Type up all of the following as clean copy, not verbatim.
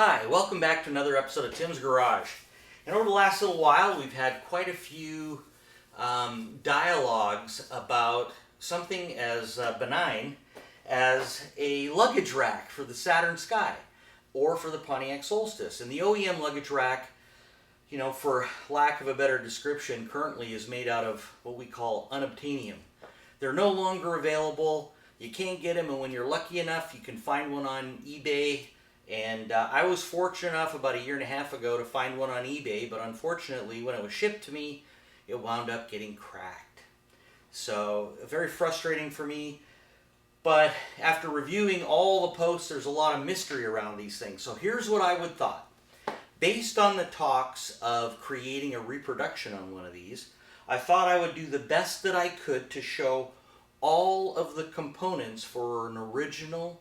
Hi, welcome back to another episode of Tim's Garage. And over the last little while, we've had quite a few dialogues about something as benign as a luggage rack for the Saturn Sky or for the Pontiac Solstice. And the OEM luggage rack, you know, for lack of a better description, currently is made out of what we call unobtainium. They're no longer available. You can't get them, and when you're lucky enough, you can find one on eBay. And I was fortunate enough about a year and a half ago to find one on eBay, but unfortunately when it was shipped to me, it wound up getting cracked. So very frustrating for me, but after reviewing all the posts, there's a lot of mystery around these things. So here's what I would thought. Based on the talks of creating a reproduction on one of these, I thought I would do the best that I could to show all of the components for an original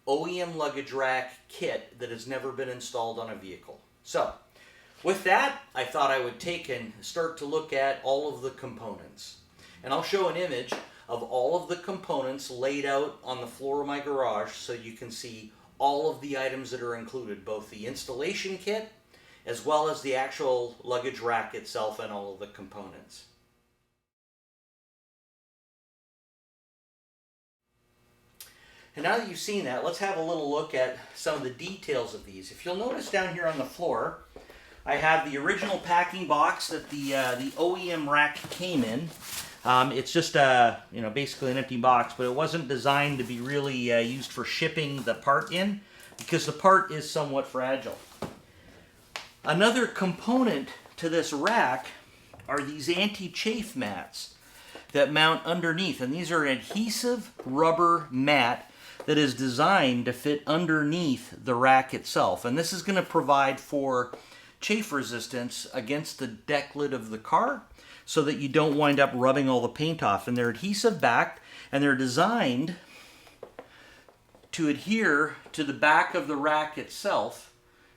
OEM luggage rack kit that has never been installed on a vehicle. So, with that, I thought I would take and start to look at all of the components. And I'll show an image of all of the components laid out on the floor of my garage so you can see all of the items that are included, both the installation kit as well as the actual luggage rack itself and all of the components. And now that you've seen that, let's have a little look at some of the details of these. If you'll notice down here on the floor, I have the original packing box that the OEM rack came in. It's just basically an empty box, but it wasn't designed to be really used for shipping the part in because the part is somewhat fragile. Another component to this rack are these anti-chafe mats that mount underneath, and these are adhesive rubber mat that is designed to fit underneath the rack itself. And this is going to provide for chafe resistance against the deck lid of the car so that you don't wind up rubbing all the paint off. And they're adhesive backed, and they're designed to adhere to the back of the rack itself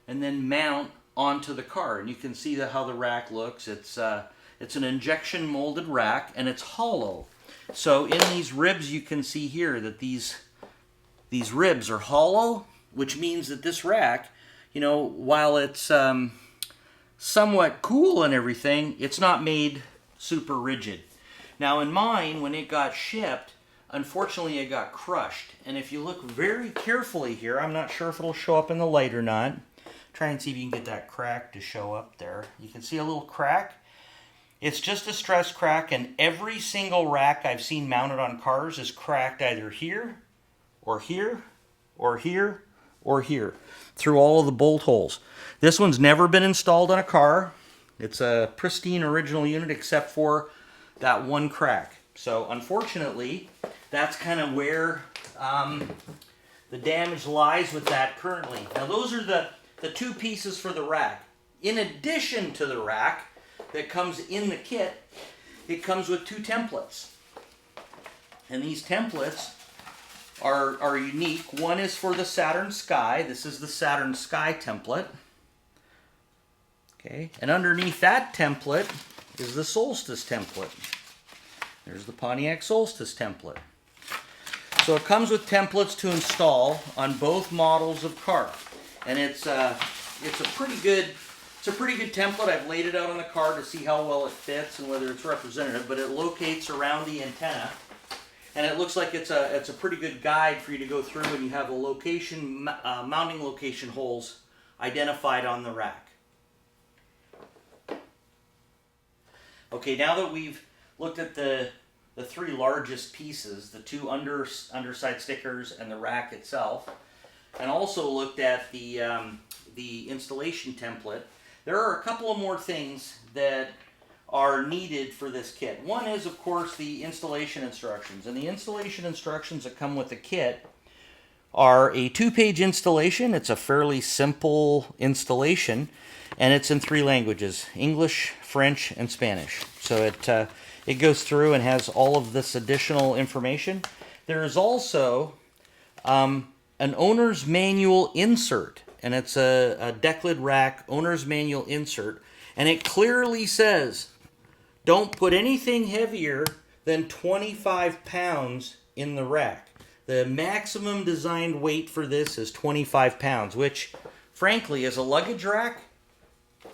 and then mount onto the car. And you can see how the rack looks. It's an injection molded rack, and it's hollow. So in these ribs you can see here that these ribs are hollow, which means that this rack, while it's somewhat cool and everything, it's not made super rigid. Now in mine, when it got shipped, unfortunately it got crushed. And if you look very carefully here, I'm not sure if it'll show up in the light or not. Try and see if you can get that crack to show up there. You can see a little crack. It's just a stress crack, and every single rack I've seen mounted on cars is cracked either here, or here, or here, or here, through all of the bolt holes. This one's never been installed on a car. It's a pristine original unit except for that one crack. So unfortunately, that's kind of where the damage lies with that currently. Now those are the two pieces for the rack. In addition to the rack that comes in the kit, it comes with two templates. And these templates are unique. One is for the Saturn Sky. This is the Saturn Sky template. Okay, and underneath that template is the Solstice template. There's the Pontiac Solstice template. So it comes with templates to install on both models of car, and it's a pretty good template. I've laid it out on the car to see how well it fits and whether it's representative, but it locates around the antenna. And it looks like it's a pretty good guide for you to go through, and you have a location, mounting location holes identified on the rack. Okay, now that we've looked at the three largest pieces, the two underside stickers and the rack itself, and also looked at the installation template, there are a couple of more things that are needed for this kit. One is, of course, the installation instructions. And the installation instructions that come with the kit are a 2-page installation. It's a fairly simple installation, and it's in 3 languages: English, French, and Spanish. So it goes through and has all of this additional information. There is also an owner's manual insert, and it's a deck lid rack owner's manual insert, and it clearly says, don't put anything heavier than 25 pounds in the rack. The maximum designed weight for this is 25 pounds, which frankly, as a luggage rack,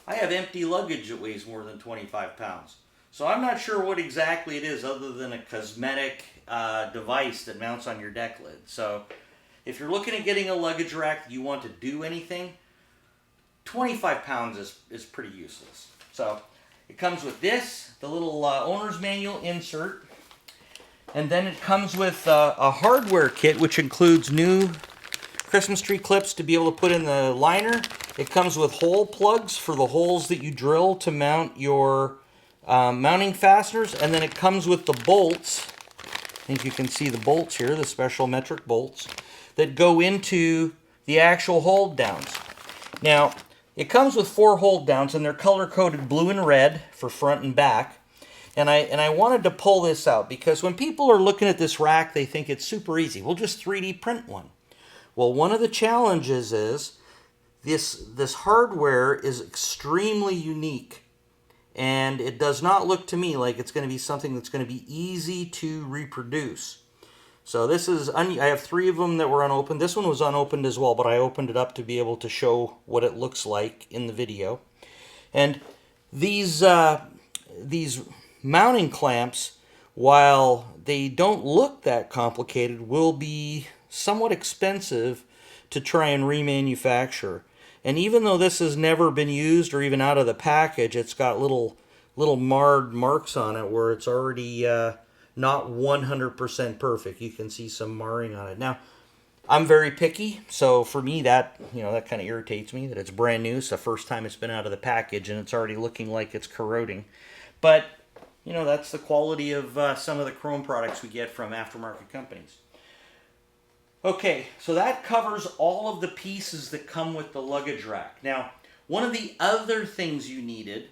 I have empty luggage that weighs more than 25 pounds. So I'm not sure what exactly it is other than a cosmetic device that mounts on your deck lid. So if you're looking at getting a luggage rack that you want to do anything, 25 pounds is pretty useless. So it comes with this, the little owner's manual insert, and then it comes with a hardware kit which includes new Christmas tree clips to be able to put in the liner. It comes with hole plugs for the holes that you drill to mount your mounting fasteners, and then it comes with the bolts. I think you can see the bolts here, the special metric bolts that go into the actual hold downs. Now, it comes with 4 hold downs, and they're color-coded blue and red for front and back. And I wanted to pull this out because when people are looking at this rack, they think it's super easy. We'll just 3D print one. Well, one of the challenges is this hardware is extremely unique, and it does not look to me like it's going to be something that's going to be easy to reproduce. So this is, I have 3 of them that were unopened. This one was unopened as well, but I opened it up to be able to show what it looks like in the video. And these mounting clamps, while they don't look that complicated, will be somewhat expensive to try and remanufacture. And even though this has never been used or even out of the package, it's got little marred marks on it where it's already not 100% perfect. You can see some marring on it. Now, I'm very picky, so for me that kind of irritates me that it's brand new. It's the first time it's been out of the package and it's already looking like it's corroding. But that's the quality of some of the chrome products we get from aftermarket companies. Okay, so that covers all of the pieces that come with the luggage rack. Now, one of the other things you needed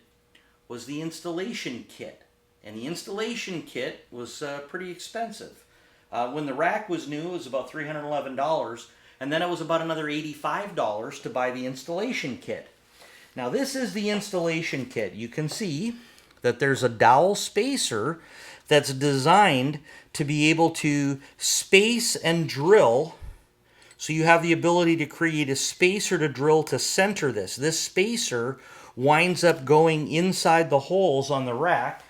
was the installation kit. And the installation kit was pretty expensive. When the rack was new, it was about $311, and then it was about another $85 to buy the installation kit. Now, this is the installation kit. You can see that there's a dowel spacer that's designed to be able to space and drill. So you have the ability to create a spacer to drill to center this. This spacer winds up going inside the holes on the rack,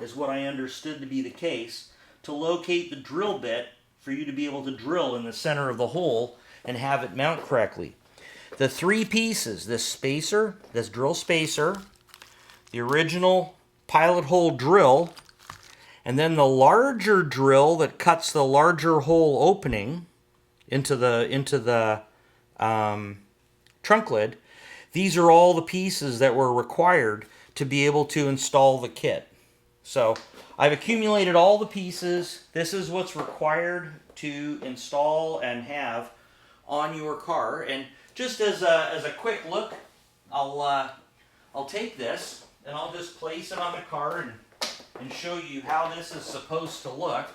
is what I understood to be the case, to locate the drill bit for you to be able to drill in the center of the hole and have it mount correctly. The 3 pieces, this spacer, this drill spacer, the original pilot hole drill, and then the larger drill that cuts the larger hole opening into the trunk lid. These are all the pieces that were required to be able to install the kit. So I've accumulated all the pieces. This is what's required to install and have on your car. And just as a quick look, I'll take this and I'll just place it on the car and show you how this is supposed to look.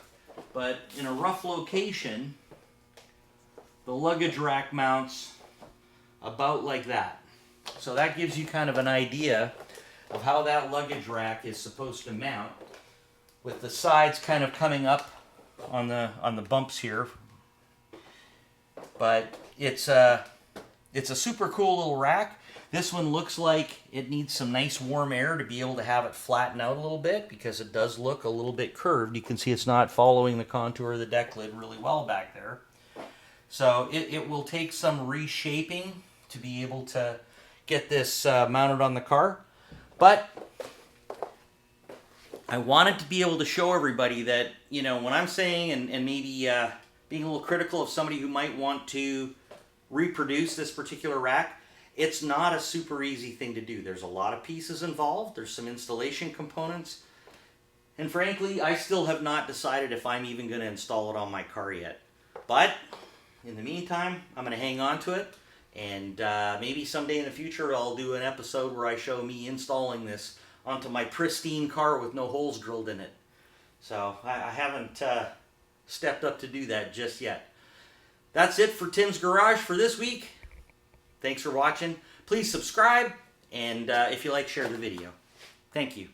But in a rough location, the luggage rack mounts about like that. So that gives you kind of an idea of how that luggage rack is supposed to mount, with the sides kind of coming up on the bumps here. But it's a super cool little rack. This one looks like it needs some nice warm air to be able to have it flatten out a little bit, because it does look a little bit curved. You can see it's not following the contour of the deck lid really well back there. So it will take some reshaping to be able to get this mounted on the car. But I wanted to be able to show everybody that, when I'm saying and maybe being a little critical of somebody who might want to reproduce this particular rack, it's not a super easy thing to do. There's a lot of pieces involved. There's some installation components. And frankly, I still have not decided if I'm even going to install it on my car yet. But in the meantime, I'm going to hang on to it. And maybe someday in the future, I'll do an episode where I show me installing this onto my pristine car with no holes drilled in it. So I haven't stepped up to do that just yet. That's it for Tim's Garage for this week. Thanks for watching. Please subscribe, and if you like, share the video. Thank you.